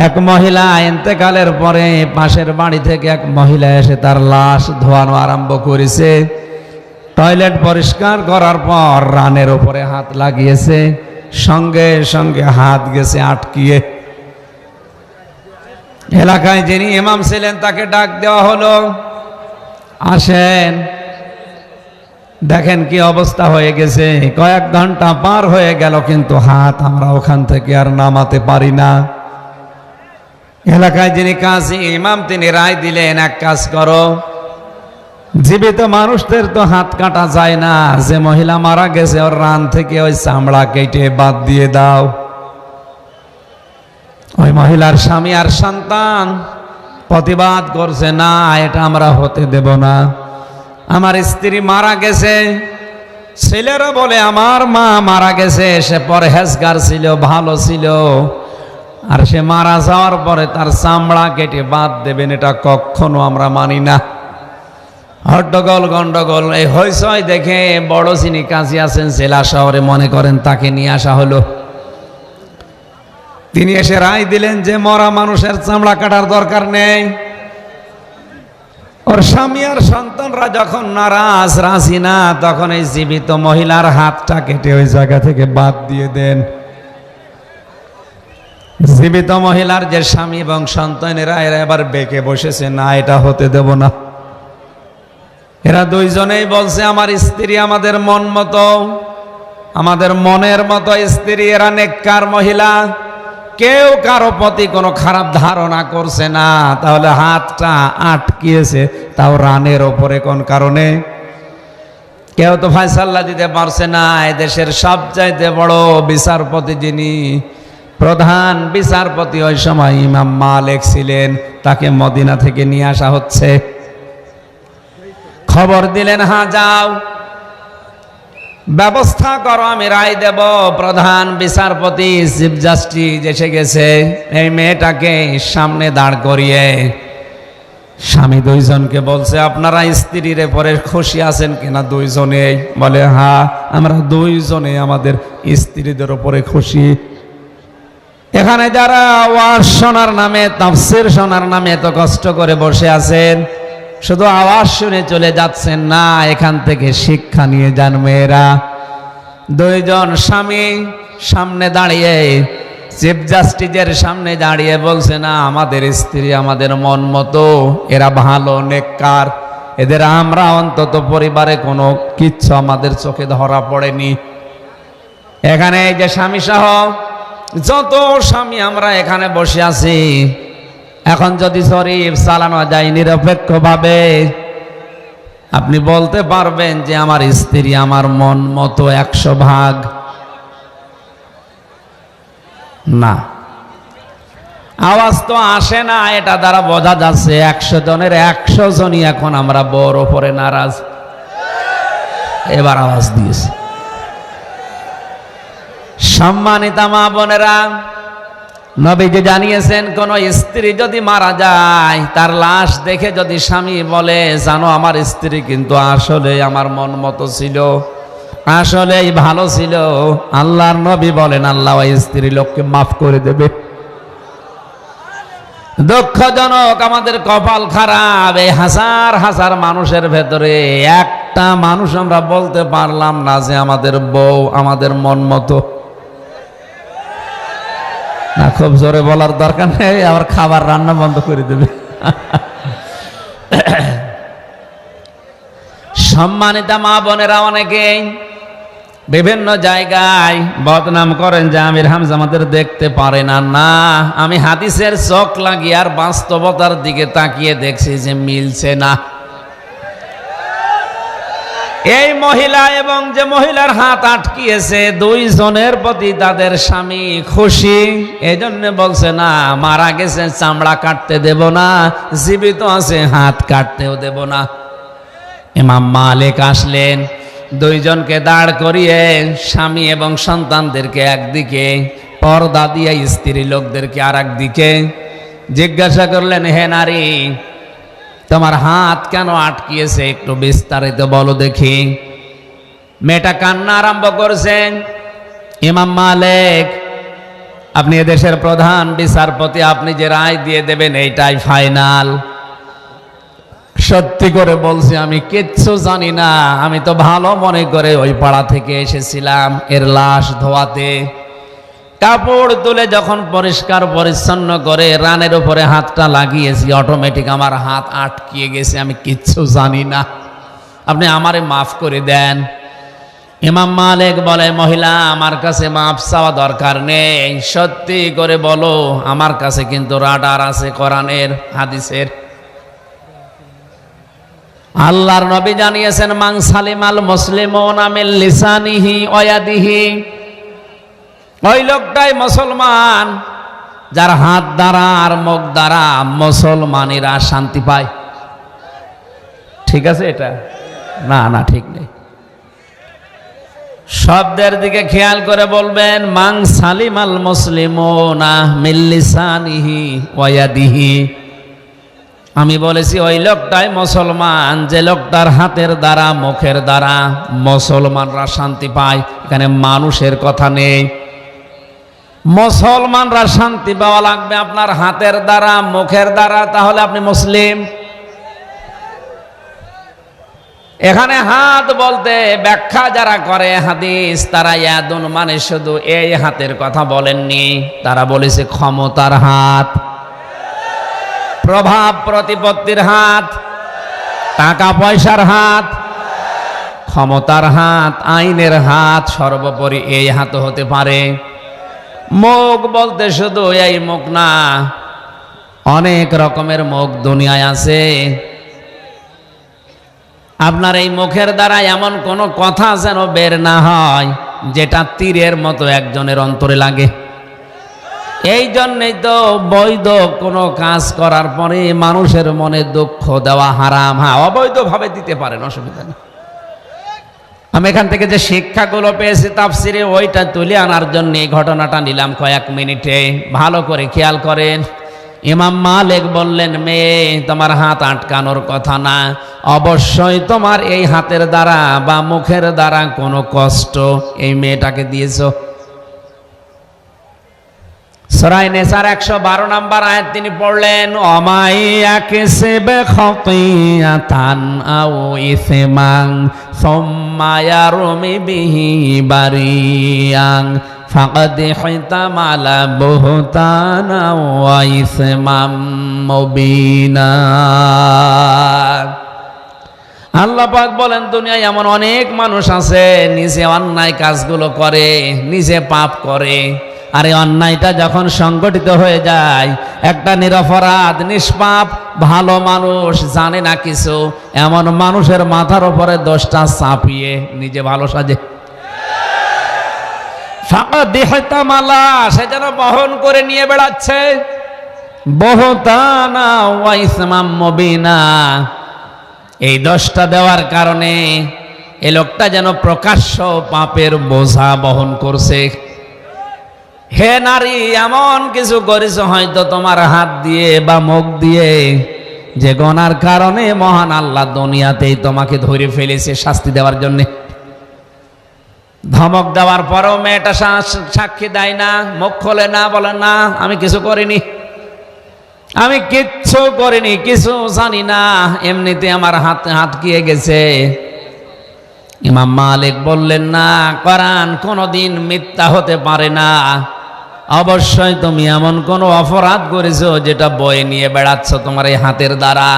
এক মহিলা ইন্তেকালের পরে পাশের বাড়ি থেকে এক মহিলা এসে তার লাশ ধোয়ানো আরম্ভ করেছে। টয়লেট পরিষ্কার করার পর রানের উপরে হাত লাগিয়েছে, সঙ্গে সঙ্গে হাত গেছে আটকিয়ে। এলাকায় যিনি ইমাম ছিলেন তাকে ডাক দেওয়া হলো, আসেন দেখেন কি অবস্থা হয়ে গেছে। কয়েক ঘন্টা পার হয়ে গেল কিন্তু হাত আমরা ওখান থেকে আর নামাতে পারি না। এলাকায় যিনি কাজী ইমাম তিনি রায় দিলেন, এক কাজ করো, জীবিত মানুষদের তো হাত কাটা যায় না, যে মহিলা মারা গেছে ওর রান থেকে ওই চামড়া কেটে বাদ দিয়ে দাও। ওই মহিলার স্বামী আর সন্তান প্রতিবাদ করছে, না এটা আমরা হতে দেব না। আমার স্ত্রী মারা গেছে, ছেলেরা বলে আমার মা মারা গেছে, সে পরহেজগার ছিল, ভালো ছিল, আর সে মারা যাওয়ার পরে তার চামড়া কেটে বাদ দেবেন, এটা কখনো আমরা মানি না। হট্টগোল গন্ডগোল এই হইচই দেখে বড় যিনি কাজী আছেন জেলা শহরে, মনে করেন তাকে নিয়ে আসা হলো। তিনি এসে রায় দিলেন যে মরা মানুষের চামড়া কাটার দরকার নেই। ওর স্বামী আর সন্তানরা যখন নারাজ, রাজি না, তখন এই জীবিত মহিলার হাতটা কেটে ওই জায়গা থেকে বাদ দিয়ে দেন। জীবিত মহিলার যে স্বামী এবং সন্তানেরা এরা এবার বেঁকে বসেছে, না এটা হতে দেব না। এরা দুইজনেই বলছে আমার স্ত্রী আমাদের মন মতো, আমাদের মনের মতো স্ত্রী, এরা নেককার মহিলা, কেউ কারো প্রতি কোনো খারাপ ধারণা করছে না। তাহলে হাতটা আটকিয়েছে তাও রানের ওপরে কোন কারণে? কেউ তো ফায়সালা দিতে পারছে না। এদেশের সবচাইতে বড় বিচারপতি যিনি, প্রধান বিচারপতি ওই সময় ইমাম মালিক ছিলেন, তাকে মদিনা থেকে নিয়ে আসা হচ্ছে। খবর দিলেন, হ্যাঁ যাও ব্যবস্থা করো, আমি রায় দেব। প্রধান বিচারপতি চিফ জাস্টিস এসে গেছে। এই মেয়েটাকে সামনে দাঁড় করিয়ে স্বামী দুইজনকে বলছে, আপনারা স্ত্রীর পরে খুশি আছেন কিনা? দুইজনেই বলে, হ্যাঁ আমরা দুইজনে আমাদের স্ত্রীদের উপরে খুশি। এখানে যারা ওয়াজ শোনার নামে, তাফসীর শোনার নামে এত কষ্ট করে বসে আছেন, শুধু আওয়াজ শুনে চলে যাচ্ছেন না, এখান থেকে শিক্ষা নিয়ে যান। মেয়েরা দুইজন স্বামী সামনে দাঁড়িয়ে, চিফ জাস্টিসের সামনে দাঁড়িয়ে বলছে, না আমাদের স্ত্রী আমাদের মন মতো, এরা ভালো নেককার, এদের আমরা অন্তত পরিবারে কোনো কিচ্ছু আমাদের চোখে ধরা পড়েনি। এখানে এই যে স্বামী সহ যত স্বামী আমরা এখানে বসে আছি, এখন যদি শরীফ চালানো যায় নিরপেক্ষভাবে, আপনি বলতে পারবেন যে আমার স্ত্রী আমার মন মতো 100 ভাগ? না, আওয়াজ তো আসে না, এটা দ্বারা বোঝা যাচ্ছে 100 জনের 100 জনই এখন আমরা বড় ওপরে নারাজ। এবার আওয়াজ দিয়েছে। সম্মানিতা মা বোনেরা, নবীজি জানিয়েছেন, কোন স্ত্রী যদি মারা যায়, তার লাশ দেখে যদি স্বামী বলে, জানো আমার স্ত্রী কিন্তু আসলে আমার মন মতো ছিল, আসলেই ভালো ছিল, আল্লাহর নবী বলেন আল্লাহ ওই স্ত্রী লোককে মাফ করে দেবে। দুঃখজনক, আমাদের কপাল খারাপ, এই হাজার হাজার মানুষের ভেতরে একটা মানুষ আমরা বলতে পারলাম না যে আমাদের বউ আমাদের মন মতো। না, খুব জোরে বলার দরকার নেই, আবার খাবার রান্না বন্ধ করে দেবে। সম্মানিতা মা বোনেরা, অনেকেই বিভিন্ন জায়গায় বদনাম করেন যে আমির হামজা আমাদের দেখতে পারে না। না, আমি হাদিসের চোখ লাগিয়ে আর বাস্তবতার দিকে তাকিয়ে দেখছি যে মিলছে না। এই মহিলা এবং যে মহিলার হাত আটকিয়েছে, দুইজনের প্রতি তাদের স্বামী খুশি, এজন্য বলছে না মারা গেছে চামড়া কাটতে দেব না, জীবিত আছে হাত কাটতেও দেব না। ইমাম মালিক আসলেন, দুইজনকে দাঁড় করিয়ে স্বামী এবং সন্তানদেরকে একদিকে, পর্দা দিয়ে স্ত্রী লোকদেরকে আর একদিকে, জিজ্ঞাসা করলেন, হে নারী, তোমার হাত কেন আটকিয়েছে, একটু বিস্তারিত বলো দেখি। মেয়েটা কান্না আরম্ভ করছেন। ইমাম মালিক আপনি এদেশের প্রধান বিচারপতি, আপনি যে রায় দিয়ে দেবেন এইটাই ফাইনাল। সত্যি করে বলছি, আমি কিচ্ছু জানি না। আমি তো ভালো মনে করে ওই পাড়া থেকে এসেছিলাম এর লাশ ধোয়াতে। কাপড় তুলে যখন পরিষ্কার পরিচ্ছন্ন করে রানের উপরে হাতটা লাগিয়েছি, অটোমেটিক আমার হাত আটকিয়ে গেছে। আমি কিচ্ছু জানি না, আপনি আমারে মাফ করে দেন। ইমাম মালিক বলে, মহিলা আমার কাছে মাফ চাওয়া দরকার নেই, সত্যি করে বলো। আমার কাছে কিন্তু রাডার আছে কোরআনের হাদিসের। আল্লাহর নবী জানিয়েছেন, মান সালিমাল মুসলিমুনা মিন লিসানিহি ওয়া ইয়াদিহি, ওই লোকটাই মুসলমান যার হাত দ্বারা আর মুখ দ্বারা মুসলমানেরা শান্তি পায়। ঠিক আছে এটা? না না, ঠিক নেই। শব্দের দিকে খেয়াল করে বলবেন, মান সালিমাল মুসলিমুনা মিন লিসানিহি ওয়া ইয়াদিহি। আমি বলেছি ওই লোকটাই মুসলমান যে লোকটার হাতের দ্বারা মুখের দ্বারা মুসলমানরা শান্তি পায়। এখানে মানুষের কথা নেই। মুসলমানরা শান্তি পাওয়া লাগবে আপনার হাতের দ্বারা মুখের দ্বারা, তাহলে আপনি মুসলিম। এখানে হাত বলতে ব্যাখ্যা যারা করে হাদিস, তারা ইয়াদুন মানে শুধু এই হাতের কথা বলেননি, তারা বলেছে ক্ষমতার হাত, প্রভাব প্রতিপত্তির হাত, টাকা পয়সার হাত, ক্ষমতার হাত, আইনের হাত, সর্বোপরি এই হাত হতে পারে। মুখ বলতে শুধু এই মুখ না, অনেক রকমের মুখ দুনিয়ায় আছে। আপনার এই মুখের দ্বারা এমন কোনো কথা যেন বের না হয় যেটা তীরের মতো একজনের অন্তরে লাগে। এই জন্যই তো বৈধ কোনো কাজ করার পরে মানুষের মনে দুঃখ দেওয়া হারাম। হ্যাঁ, অবৈধভাবে দিতে পারেন, অসুবিধা নেই। আমি এখান থেকে যে শিক্ষাগুলো পেয়েছি তাফসিরে, ওইটা তুলে আনার জন্য এই ঘটনাটা নিলাম কয়েক মিনিটে। ভালো করে খেয়াল করেন। ইমাম মালিক বললেন, মেয়ে তোমার হাত আটকানোর কথা না, অবশ্যই তোমার এই হাতের দ্বারা বা মুখের দ্বারা কোনো কষ্ট এই মেয়েটাকে দিয়েছো। সূরা নিসার 112 নম্বর আয়াত তিনি পড়লেন, অমাই ইয়াকসিব খাতিয়াতান আও ইসমান সুম্মা ইয়ারমি বিহি বারিয়ান ফাকাদ হিতামালা বুহতানা ওয়া ইসমাম মুবিনা। আল্লাহ পাক বলেন, দুনিয়ায় এমন অনেক মানুষ আছে নিজে অন্যায় কাজগুলো করে, নিজে পাপ করে, আর এই অন্যায়টা যখন সংগঠিত হয়ে যায়, একটা নিরপরাধ নিষ্পাপ ভালো মানুষ জানে না কিছু, এমন মানুষের মাথার উপরে দোষটা চাপিয়ে নিজে ভালো সাজে। মালা সে যেন বহন করে নিয়ে বেড়াচ্ছে বহুতানা ওয়া ইসমাম মুবিনা। এই দোষটা দেওয়ার কারণে এই লোকটা যেন প্রকাশ্য পাপের বোঝা বহন করছে। হে নারী, এমন কিছু করেছ হয়তো তোমার হাত দিয়ে বা মুখ দিয়ে যে গুনার কারণে মহান আল্লাহ দুনিয়াতেই তোমাকে ধরে ফেলেছে শাস্তি দেওয়ার জন্য। ধমক দেওয়ার পরেও মেয়েটা সাক্ষী দেয় না, মুখ খোলে না, বলে না আমি কিছু করিনি, আমি কিচ্ছু করিনি, কিছু জানি না, এমনিতে আমার হাত আটকিয়ে গেছে। ইমাম মালিক বললেন, না, কোরআন কোনোদিন মিথ্যা হতে পারে না। অবশ্যই তুমি এমন কোনো অপরাধ করেছো যেটা বয়ে নিয়ে বেড়াচ্ছ তোমার এই হাতের দ্বারা।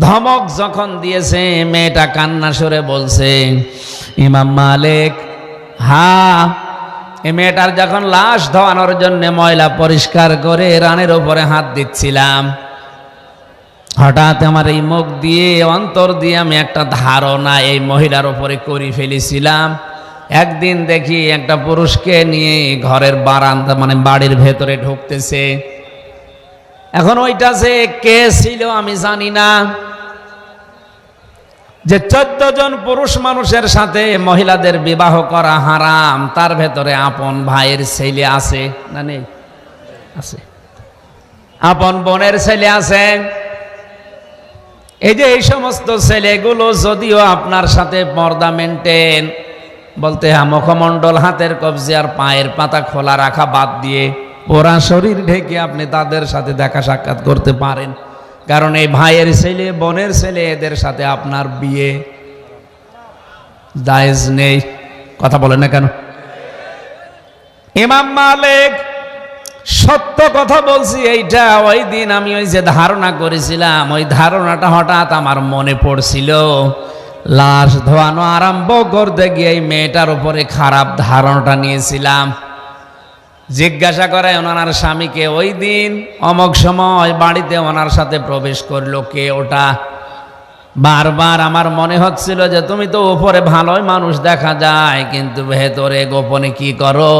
ধমক যখন দিয়েছে, মেয়েটা কান্না সুরে বলছে, ইমাম মালিক, হ্যাঁ, এই মেয়েটার যখন লাশ ধোয়ানোর জন্য ময়লা পরিষ্কার করে রানের উপরে হাত দিচ্ছিলাম, হঠাৎ আমার এই মুখ দিয়ে অন্তর দিয়ে আমি একটা ধারণা এই মহিলার উপরে করে ফেলেছিলাম। একদিন দেখি একটা পুরুষকে নিয়ে ঘরের বারান্দা মানে বাড়ির ভেতরে ঢুকতেছে। এখন ওইটা যে কে ছিল আমি জানি না। যে 14 জন পুরুষ মানুষের সাথে মহিলাদের বিবাহ করা হারাম, তার ভেতরে আপন ভাইয়ের ছেলে আছে না নেই? আছে। আপন বোনের ছেলে আছে। এই যে এই সমস্ত ছেলেগুলো যদিও আপনার সাথে পর্দা মেনটেন বলতে হ্যাঁ, মুখমণ্ডল, হাতের কবজি আর পায়ের পাতা খোলা রাখা বাদ দিয়ে পুরা শরীর ঢেকে আপনি তাদের সাথে দেখা সাক্ষাৎ করতে পারেন, কারণ এই ভাইয়ের ছেলে বোনের ছেলে এদের সাথে আপনার বিয়ে জায়েজ নেই। কথা বলেন না কেন? ইমাম মালিক সত্য কথা বলছি এইটা। ওই দিন আমি ওই যে ধারণা করেছিলাম, ওই ধারণাটা হঠাৎ আমার মনে পড়ছিল। লাশ ধোয়ানো আরম্ভ করতে গিয়ে এই মেয়েটার উপরে খারাপ ধারণাটা নিয়েছিলাম। জিজ্ঞাসা করে ওনার স্বামীকে, ওই দিন অমক সময় বাড়িতে ওনার সাথে প্রবেশ করলো কে ওটা? বারবার আমার মনে হচ্ছিল যে তুমি তো উপরে ভালোই মানুষ দেখা যায়, কিন্তু ভেতরে গোপনে কি করো?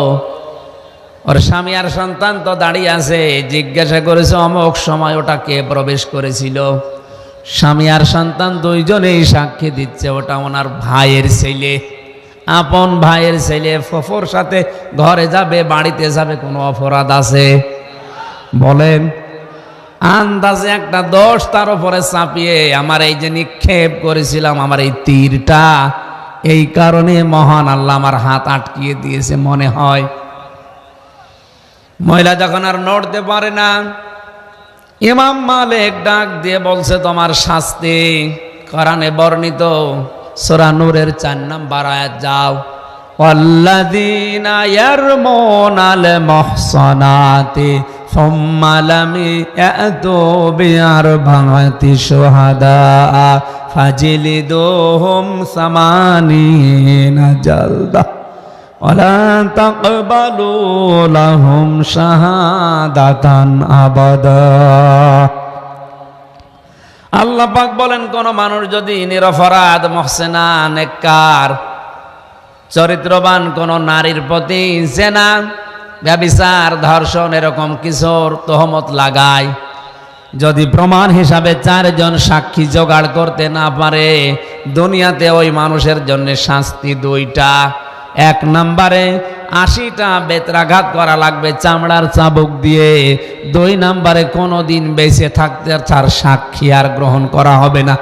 ওর স্বামী আর সন্তান তো দাঁড়িয়ে আছে। জিজ্ঞাসা করেছে অমুক সময় ওটা কে প্রবেশ করেছিল? স্বামী আর সন্তান দুইজনেই সাক্ষী দিচ্ছে ওটা ওনার ভাইয়ের ছেলে, আপন ভাইয়ের ছেলে। ফফর সাথে ঘরে যাবে, বাড়িতে যাবে, কোনো অপরাধ আছে? বলেন। আন্দাজে একটা দোষ তার উপরে চাপিয়ে আমার এই যে নিক্ষেপ করেছিলাম, আমার এই তীরটা, এই কারণে মহান আল্লাহ আমার হাত আটকিয়ে দিয়েছে মনে হয়। মহিলা যখন আর নড়তে পারে না, ইমাম মালিক ডাক দিয়ে বলছে তোমার শাস্তি কোরআনে বর্ণিত সূরা নূরের 4 নম্বর আয়াত, যাও ওয়াল্লাযীনা ইয়ারমুনাল মুহসানাতি সুম্মা লাম ইয়াতু বিআরবা'তি শুহাদা ফাজলিদুহুম 80 জালদা ওয়ালা তাকবালু লাহুম শাহাদাতান আবাদা। আল্লাহ পাক বলেন, কোন মানুষ যদি নিরপরাধ মুহসিনা নেককার চরিত্রবান কোন নারীর প্রতি জেনা, ব্যভিচার, ধর্ষণ এরকম কিছুর তহমত লাগায়, যদি প্রমাণ হিসাবে 4 জন সাক্ষী জোগাড় করতে না পারে, দুনিয়াতে ওই মানুষের জন্য শাস্তি 2টা। 1 নম্বরে 80টা বেত্রাঘাত করা লাগবে চামড়ার চাবুক দিয়ে। 2 নম্বরে কোনোদিন বেঁচে থাকতে তার সাক্ষী আর গ্রহণ করা হবে না।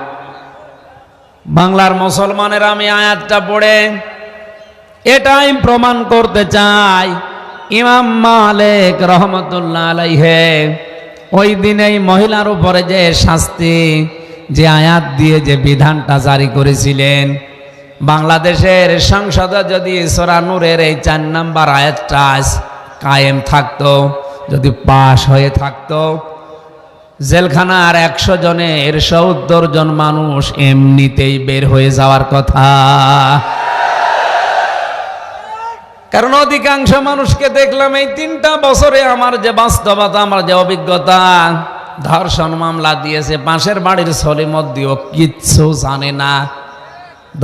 বাংলার মুসলমানের আমি আয়াতটা পড়ে এটাই প্রমাণ করতে চাই। ইমাম মালিক রহমতুল্লাহ আলাইহি ওই দিনেই মহিলার উপরে যে শাস্তি, যে আয়াত দিয়ে যে বিধানটা জারি করেছিলেন, বাংলাদেশের সংসদে যদি সূরা নূরের এই 4 নম্বর আয়াতটা কায়েম থাকতো, যদি পাশ হয়ে থাকতো, জেলখানার 100 জনের 70 জন মানুষ এমনিতেই বের হয়ে যাওয়ার কথা। কারণ অধিকাংশ মানুষকে দেখলাম এই 3টা বছরে, আমার যে বাস্তবতা, আমার যে অভিজ্ঞতা, ধর্ষণ মামলা দিয়েছে পাশের বাড়ির সলিমদ্দিও কিচ্ছু জানে না।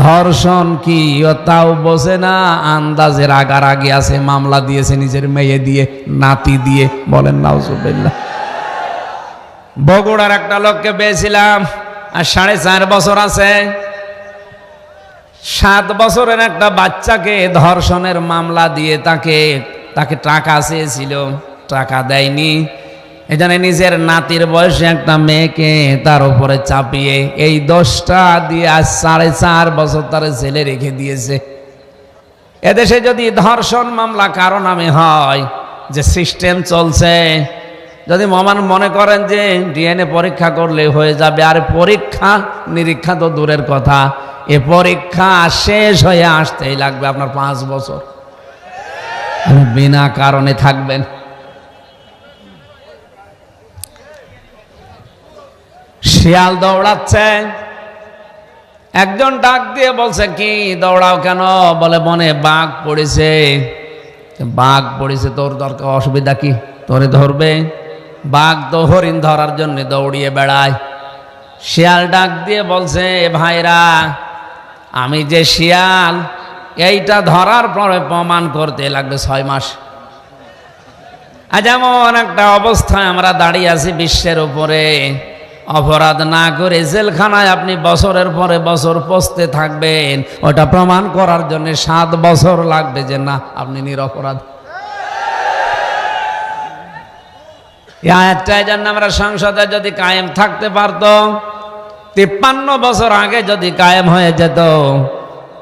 ধর্ষণ কি ও তাও বোঝে না, আন্দাজে রাগারাগি আছে, মামলা দিয়েছে নিজের মেয়ে দিয়ে, নাতি দিয়ে। বলেন নাউজুবিল্লাহ। বগুড়ার একটা লোককে পেয়েছিলাম, আর 4.5 বছর আছে। 7 বছরের একটা বাচ্চাকে ধর্ষণের মামলা দিয়ে তাকে টাকা চেয়েছিল, টাকা দেয়নি। এখানে নিজের নাতির বয়সে একটা মেয়েকে তার উপরে চাপিয়ে এই 10টা দিয়ে আজ 4.5 বছর তার ছেলে রেখে দিয়েছে। এদেশে যদি ধর্ষণ মামলা কারো নামে হয়, যে সিস্টেম চলছে, যদি মনে করেন যে ডিএনএ পরীক্ষা করলে হয়ে যাবে, আর পরীক্ষা নিরীক্ষা তো দূরের কথা, এ পরীক্ষা শেষ হয়ে আসতেই লাগবে আপনার 5 বছর। বিনা কারণে থাকবেন। শিয়াল দৌড়াচ্ছে, একজন ডাক দিয়ে বলছে কি দৌড়াও কেন? বলে বনে বাঘ পড়েছে। বাঘ পড়েছে, তোর দরকার অসুবিধা কি? তোরে ধরবে? বাঘ তো হরিণ ধরার জন্য দৌড়িয়ে বেড়ায়। শিয়াল ডাক দিয়ে বলছে, ভাইরা, আমি যে শিয়াল, এইটা ধরার পরে প্রমাণ করতে লাগবে 6 মাস। আজ এমন একটা অবস্থায় আমরা দাঁড়িয়ে আছি বিশ্বের উপরে, অপরাধ না করে জেলখানায় আপনি বছরের পরে বছর পচতে থাকবেন, ওটা প্রমাণ করার জন্য 7 বছর লাগবে যে না আপনি নিরপরাধ। এই আয়াতটাই জন্য আমরা সংসদে যদি কায়েম থাকতে পারতো, 53 বছর আগে যদি কায়েম হয়ে যেত,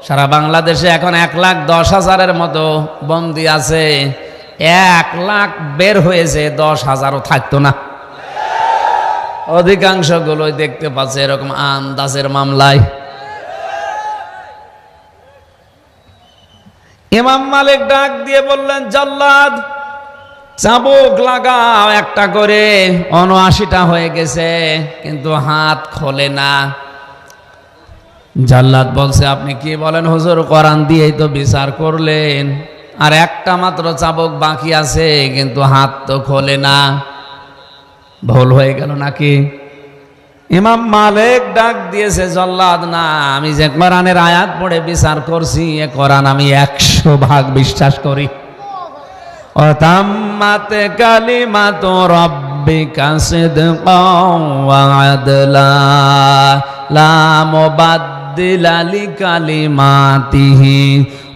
সারা বাংলাদেশে এখন 1,10,000-এর মতো বন্দী আছে। 1 লাখ বের হয়েছে, 10,000ও থাকতো না। অধিকাংশ গুলোই দেখতে পাচ্ছে এরকম আন্দাজের মামলায়। ইমাম মালিক ডাক দিয়ে বললেন, জল্লাদ চাবুক লাগাও একটা করে। ৭৯টা হয়ে গেছে, কিন্তু হাত খোলে না। জল্লাদ বলছে, আপনি কি বলেন হুজুর? কোরআন দিয়েই তো বিচার করলেন, আর একটা মাত্র চাবুক বাকি আছে, কিন্তু হাত তো খোলে না। ভুল হয়ে গেল নাকি? ইমাম মালিক ডাক দিয়েছে, জল্লাদ না, আমি যে কোরআনের আয়াত পড়ে বিচার করছি, এ কোরআন আমি 100% বিশ্বাস করি। وتمت كلمة ربك صدقا وعدلا لا مبدل لكلماته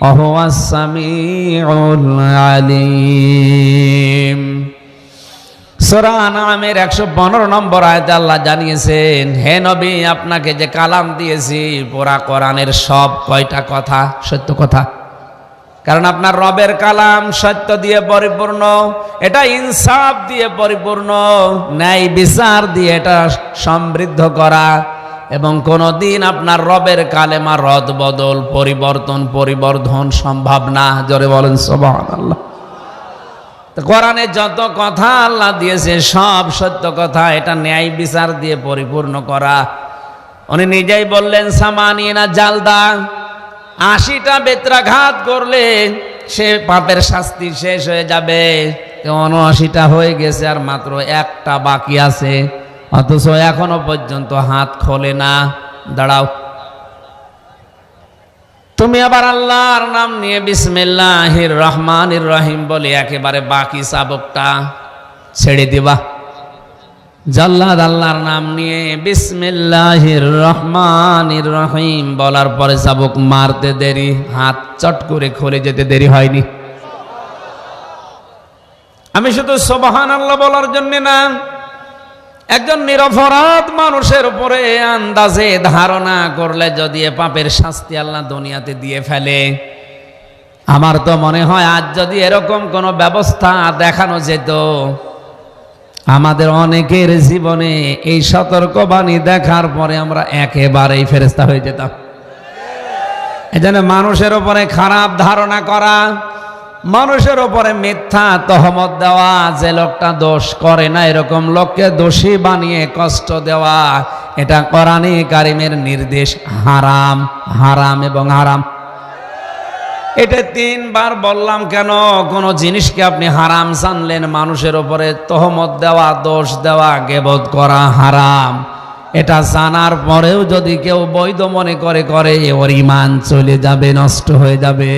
وهو السميع العليم। সূরা আনআমের 115 নম্বর আয়াতে আল্লাহ জানিয়েছেন, হে নবী, আপনাকে যে কালাম দিয়েছি, পুরা কোরআনের সব কয়টা কথা সত্য কথা। কারণ আপনার রবের কালাম সত্য দিয়ে পরিপূর্ণ, এটা ইনসাফ দিয়ে পরিপূর্ণ, ন্যায় বিচার দিয়ে এটা সমৃদ্ধ করা, এবং কোনদিন আপনার রবের কালেমা রদ বদল পরিবর্ধন সম্ভব না। জোরে বলেন সুবহানাল্লাহ। তো কোরআনে যত কথা আল্লাহ দিয়েছে সব সত্য কথা, এটা ন্যায় বিচার দিয়ে পরিপূর্ণ করা। উনি নিজেই বললেন, সামানিনা জালদা, 80টা বেত্রাঘাত করলে সে পাপের শাস্তি শেষ হয়ে যাবে। 79টা হয়ে গেছে, আর মাত্র একটা বাকি আছে, অথচ এখনো পর্যন্ত হাত খোলে না। দাঁড়াও, তুমি আবার আল্লাহর নাম নিয়ে বিসমিল্লাহির রহমানির রহিম বলে একেবারে বাকি চাবুকটা ছেড়ে দিবা। জাল্লাদ আল্লাহর নাম নিয়ে বিসমিল্লাহির রহমানির রহিম বলার পরে চাবুক মারতে দেরি, হাত চট করে খুলে যেতে দেরি হয়নি। আমি শুধু সুবহানাল্লাহ বলার জন্য না, একজন নিরপরাধ মানুষের উপরে আন্দাজে ধারণা করলে যদি এ পাপের শাস্তি আল্লাহ দুনিয়াতে দিয়ে ফেলে, আমার তো মনে হয় আজ যদি এরকম কোন ব্যবস্থা দেখানো যেত, আমাদের অনেকের জীবনে এই সতর্কবাণী দেখার পরে আমরা একেবারেই ফেরেশতা হয়ে যেতাম। এজন্য মানুষের উপরে খারাপ ধারণা করা, মানুষের উপরে মিথ্যা তহমত দেওয়া, যে লোকটা দোষ করে না এরকম লোককে দোষী বানিয়ে কষ্ট দেওয়া, এটা কোরআনে কারিমের নির্দেশ। হারাম, হারাম এবং হারাম। এটা 3 বার বললাম কেন? কোন জিনিসকে আপনি হারাম জানলেন, মানুষের উপরে তহমত দেওয়া, দোষ দেওয়া, গীবত করা হারাম। এটা জানার পরেও যদি কেউ বৈধ মনে করে ওর ঈমান চলে যাবে, নষ্ট হয়ে যাবে।